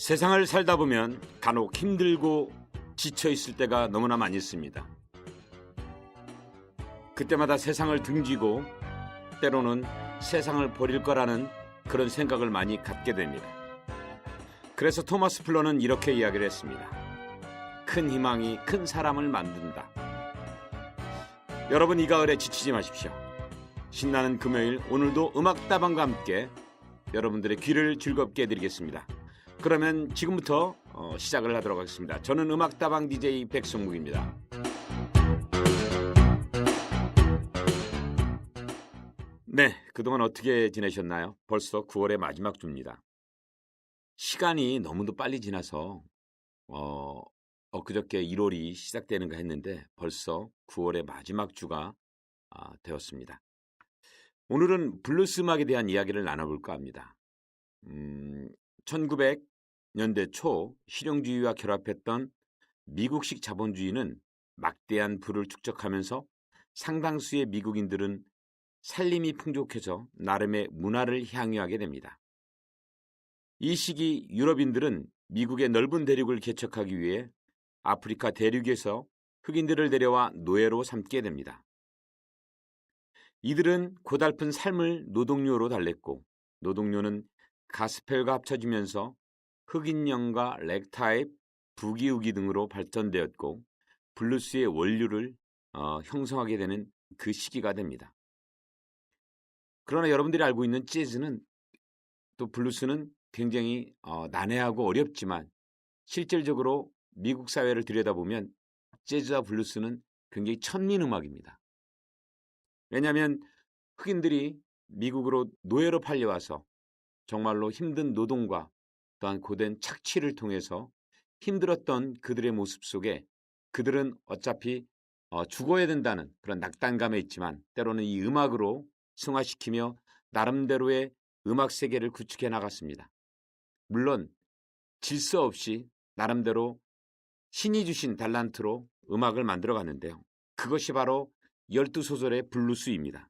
세상을 살다 보면 간혹 힘들고 지쳐 있을 때가 너무나 많이 있습니다. 그때마다 세상을 등지고 때로는 세상을 버릴 거라는 그런 생각을 많이 갖게 됩니다. 그래서 토마스 플러는 이렇게 이야기를 했습니다. 큰 희망이 큰 사람을 만든다. 여러분, 이 가을에 지치지 마십시오. 신나는 금요일, 오늘도 음악다방과 함께 여러분들의 귀를 즐겁게 해드리겠습니다. 그러면 지금부터 시작을 하도록 하겠습니다. 저는 음악다방 DJ 백성국입니다. 네, 그동안 어떻게 지내셨나요? 벌써 9월의 마지막 주입니다. 시간이 너무도 빨리 지나서 엊그저께 1월이 시작되는가 했는데 벌써 9월의 마지막 주가 되었습니다. 오늘은 블루스 음악에 대한 이야기를 나눠볼까 합니다. 1900년대 초 실용주의와 결합했던 미국식 자본주의는 막대한 부를 축적하면서 상당수의 미국인들은 살림이 풍족해져 나름의 문화를 향유하게 됩니다. 이 시기 유럽인들은 미국의 넓은 대륙을 개척하기 위해 아프리카 대륙에서 흑인들을 데려와 노예로 삼게 됩니다. 이들은 고달픈 삶을 노동요로 달랬고 노동요는 가스펠과 합쳐지면서 흑인령과 렉타입, 부기우기 등으로 발전되었고 블루스의 원류를 형성하게 되는 그 시기가 됩니다. 그러나 여러분들이 알고 있는 재즈는 또 블루스는 굉장히 난해하고 어렵지만 실질적으로 미국 사회를 들여다보면 재즈와 블루스는 굉장히 천민 음악입니다. 왜냐하면 흑인들이 미국으로 노예로 팔려와서 정말로 힘든 노동과 또한 고된 착취를 통해서 힘들었던 그들의 모습 속에 그들은 어차피 죽어야 된다는 그런 낙담감에 있지만 때로는 이 음악으로 승화시키며 나름대로의 음악 세계를 구축해 나갔습니다. 물론 질서 없이 나름대로 신이 주신 달란트로 음악을 만들어 갔는데요. 그것이 바로 12소절의 블루스입니다.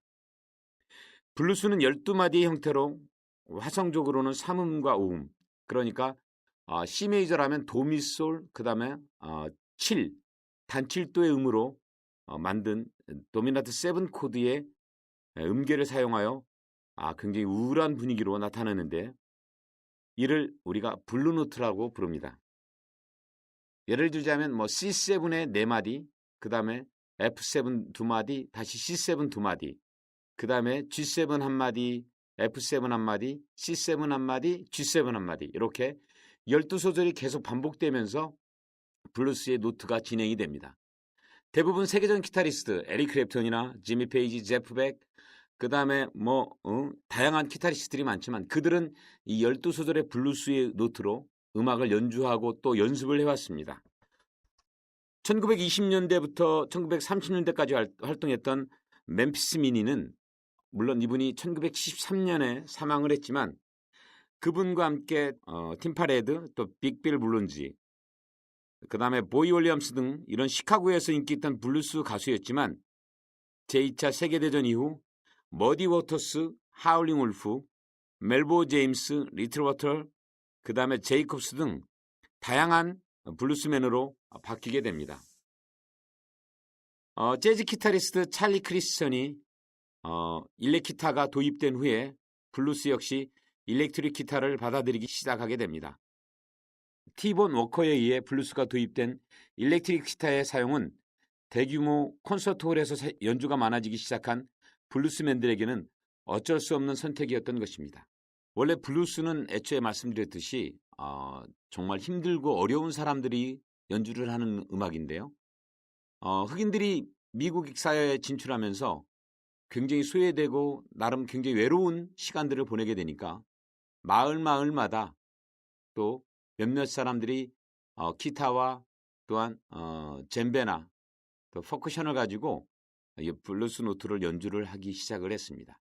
블루스는 12마디의 형태로 화성적으로는 3음과 5음, 그러니까 C 메이저라면 도미솔, 그 다음에 7, 단칠도의 음으로 만든 도미나트 7 코드의 음계를 사용하여 굉장히 우울한 분위기로 나타나는데 이를 우리가 블루노트라고 부릅니다. 예를 들자면 C7의 4마디, 그 다음에 F7 2마디, 다시 C7 2마디, 그 다음에 G7 1마디, F7 1마디, C7 1마디, G7 1마디 이렇게 12소절이 계속 반복되면서 블루스의 노트가 진행이 됩니다. 대부분 세계적인 기타리스트 에릭 클랩턴이나 지미 페이지, 제프 백, 그 다음에 다양한 기타리스트들이 많지만 그들은 이 12소절의 블루스의 노트로 음악을 연주하고 또 연습을 해왔습니다. 1920년대부터 1930년대까지 활동했던 멤피스 미니는 물론 이분이 1973년에 사망을 했지만 그분과 함께 팀파레드, 또 빅빌 블론지, 그 다음에 보이 윌리엄스 등 이런 시카고에서 인기 있던 블루스 가수였지만 제2차 세계대전 이후 머디 워터스, 하울링 울프, 멜보 제임스, 리틀 워터, 그 다음에 제이콥스 등 다양한 블루스맨으로 바뀌게 됩니다. 재즈 기타리스트 찰리 크리스천이 일렉 기타가 도입된 후에 블루스 역시 일렉트릭 기타를 받아들이기 시작하게 됩니다. 티본 워커에 의해 블루스가 도입된 일렉트릭 기타의 사용은 대규모 콘서트홀에서 연주가 많아지기 시작한 블루스맨들에게는 어쩔 수 없는 선택이었던 것입니다. 원래 블루스는 애초에 말씀드렸듯이 정말 힘들고 어려운 사람들이 연주를 하는 음악인데요. 흑인들이 미국 사회에 진출하면서 굉장히 소외되고 나름 굉장히 외로운 시간들을 보내게 되니까 마을마다 또 몇몇 사람들이 기타와 또한 젬베나 또 퍼커션을 가지고 이 블루스 노트를 연주를 하기 시작을 했습니다.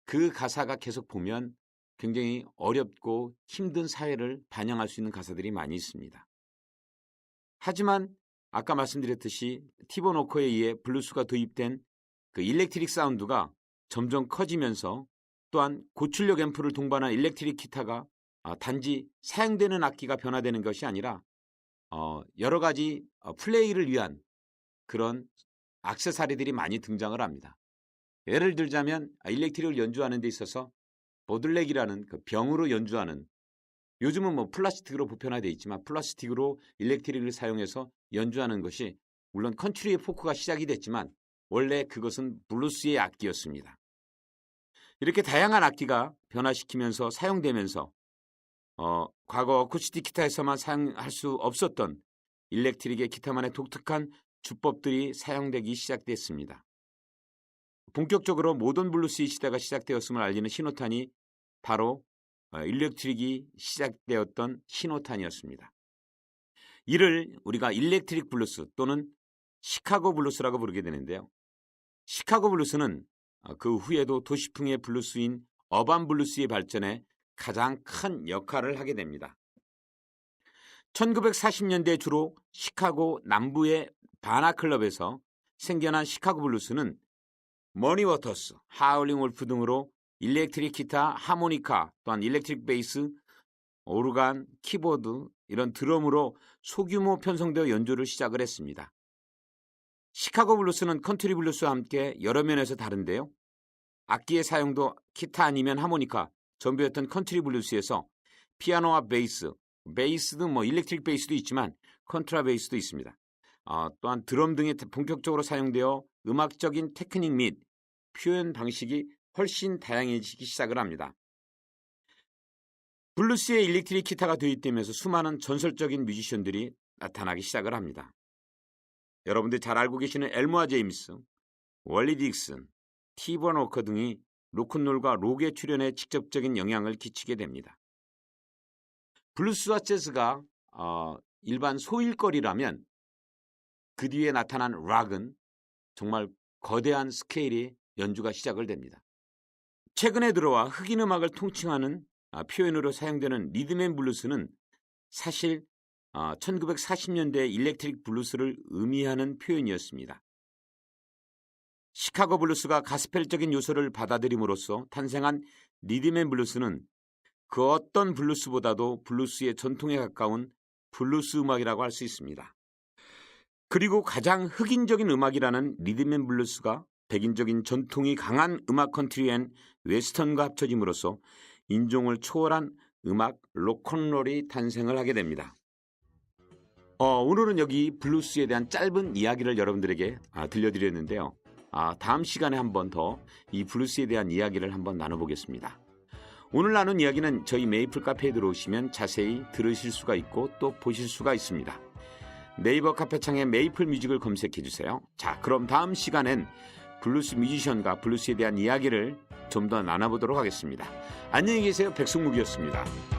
그 가사가 계속 보면 굉장히 어렵고 힘든 사회를 반영할 수 있는 가사들이 많이 있습니다. 하지만 아까 말씀드렸듯이 티본 워커에 의해 블루스가 도입된 그 일렉트릭 사운드가 점점 커지면서 또한 고출력 앰프를 동반한 일렉트릭 기타가 단지 사용되는 악기가 변화되는 것이 아니라 여러 가지 플레이를 위한 그런 액세서리들이 많이 등장을 합니다. 예를 들자면 일렉트릭을 연주하는 데 있어서 보들렉이라는 그 병으로 연주하는, 요즘은 뭐 플라스틱으로 보편화되어 있지만 플라스틱으로 일렉트릭을 사용해서 연주하는 것이 물론 컨트리의 포크가 시작이 됐지만 원래 그것은 블루스의 악기였습니다. 이렇게 다양한 악기가 변화시키면서 사용되면서 과거 어쿠스틱 기타에서만 사용할 수 없었던 일렉트릭의 기타만의 독특한 주법들이 사용되기 시작됐습니다. 본격적으로 모던 블루스의 시대가 시작되었음을 알리는 신호탄이 바로 일렉트릭이 시작되었던 신호탄이었습니다. 이를 우리가 일렉트릭 블루스 또는 시카고 블루스라고 부르게 되는데요. 시카고 블루스는 그 후에도 도시풍의 블루스인 어반 블루스의 발전에 가장 큰 역할을 하게 됩니다. 1940년대 주로 시카고 남부의 바나클럽에서 생겨난 시카고 블루스는 머니 워터스, 하울링 wol프 등으로 일렉트릭 기타, 하모니카, 또한 일렉트릭 베이스, 오르간, 키보드, 이런 드럼으로 소규모 편성되어 연주를 시작을 했습니다. 시카고 블루스는 컨트리 블루스와 함께 여러 면에서 다른데요. 악기의 사용도 기타 아니면 하모니카, 전부였던 컨트리 블루스에서 피아노와 베이스, 베이스도 뭐 일렉트릭 베이스도 있지만 컨트라 베이스도 있습니다. 또한 드럼 등이 본격적으로 사용되어 음악적인 테크닉 및 표현 방식이 훨씬 다양해지기 시작을 합니다. 블루스에 일렉트릭 기타가 도입되면서 수많은 전설적인 뮤지션들이 나타나기 시작을 합니다. 여러분들 잘 알고 계시는 엘모아 제임스, 월리 딕슨, 티본 워커 등이 로큰롤과 록의 출현에 직접적인 영향을 끼치게 됩니다. 블루스와 재즈가 일반 소일거리라면 그 뒤에 나타난 락은 정말 거대한 스케일의 연주가 시작을 됩니다. 최근에 들어와 흑인 음악을 통칭하는 표현으로 사용되는 리듬앤블루스는 사실 1940년대 일렉트릭 블루스를 의미하는 표현이었습니다. 시카고 블루스가 가스펠적인 요소를 받아들임으로써 탄생한 리듬앤블루스는 그 어떤 블루스보다도 블루스의 전통에 가까운 블루스 음악이라고 할 수 있습니다. 그리고 가장 흑인적인 음악이라는 리듬앤블루스가 백인적인 전통이 강한 음악 컨트리 앤 웨스턴과 합쳐짐으로써 인종을 초월한 음악 로큰롤이 탄생을 하게 됩니다. 오늘은 여기 블루스에 대한 짧은 이야기를 여러분들에게 들려드렸는데요. 다음 시간에 한 번 더 이 블루스에 대한 이야기를 한번 나눠보겠습니다. 오늘 나눈 이야기는 저희 메이플 카페에 들어오시면 자세히 들으실 수가 있고 또 보실 수가 있습니다. 네이버 카페창에 메이플 뮤직을 검색해 주세요. 자, 그럼 다음 시간엔 블루스 뮤지션과 블루스에 대한 이야기를 좀 더 나눠보도록 하겠습니다. 안녕히 계세요. 백승묵이었습니다.